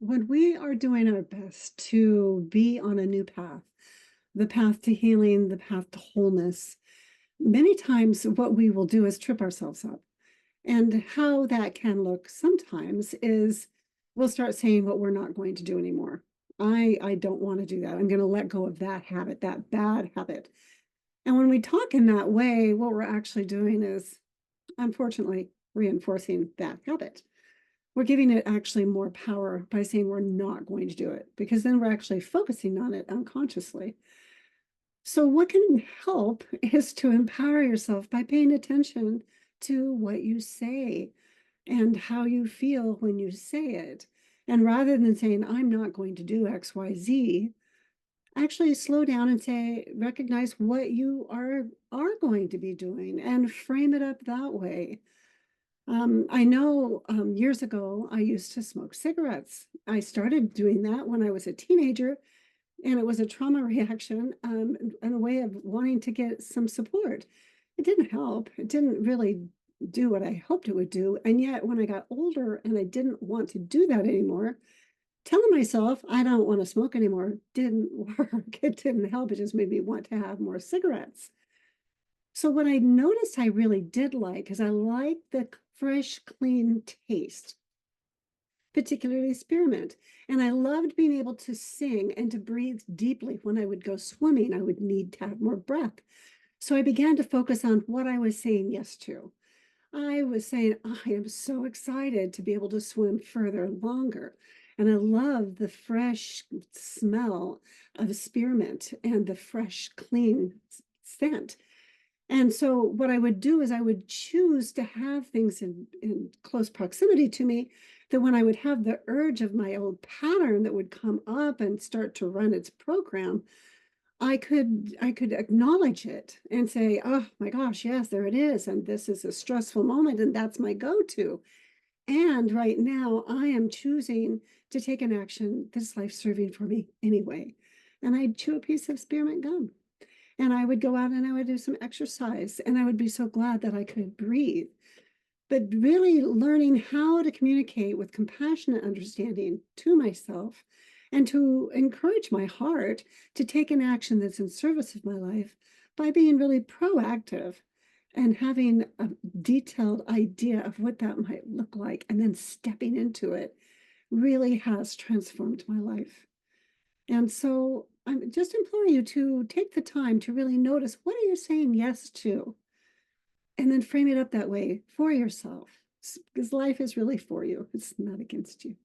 When we are doing our best to be on a new path, the path to healing, the path to wholeness, many times what we will do is trip ourselves up. And how that can look sometimes is we'll start saying what we're not going to do anymore. I don't want to do that. I'm going to let go of that habit, that bad habit. And when we talk in that way, what we're actually doing is unfortunately reinforcing that habit. We're giving it actually more power by saying we're not going to do it because then we're actually focusing on it unconsciously. So, what can help is to empower yourself by paying attention to what you say and how you feel when you say it. And rather than saying, I'm not going to do XYZ, actually slow down and say, recognize what you are going to be doing and frame it up that way. I know years ago, I used to smoke cigarettes. I started doing that when I was a teenager, and it was a trauma reaction and a way of wanting to get some support. It didn't help. It didn't really do what I hoped it would do. And yet, when I got older and I didn't want to do that anymore, telling myself I don't want to smoke anymore didn't work. It didn't help. It just made me want to have more cigarettes. So what I noticed I really did like is I like the fresh, clean taste, particularly spearmint. And I loved being able to sing and to breathe deeply. When I would go swimming, I would need to have more breath. So I began to focus on what I was saying yes to. I was saying, I am so excited to be able to swim further and longer. And I love the fresh smell of spearmint and the fresh, clean scent. And so what I would do is I would choose to have things in close proximity to me that when I would have the urge of my old pattern that would come up and start to run its program, I could acknowledge it and say, oh my gosh, yes, there it is. And this is a stressful moment, and that's my go-to. And right now I am choosing to take an action that's life-serving for me anyway. And I'd chew a piece of spearmint gum. And I would go out and I would do some exercise, and I would be so glad that I could breathe. But really learning how to communicate with compassionate understanding to myself and to encourage my heart to take an action that's in service of my life by being really proactive and having a detailed idea of what that might look like and then stepping into it really has transformed my life. And so I'm just imploring you to take the time to really notice what are you saying yes to, and then frame it up that way for yourself. Because life is really for you. It's not against you.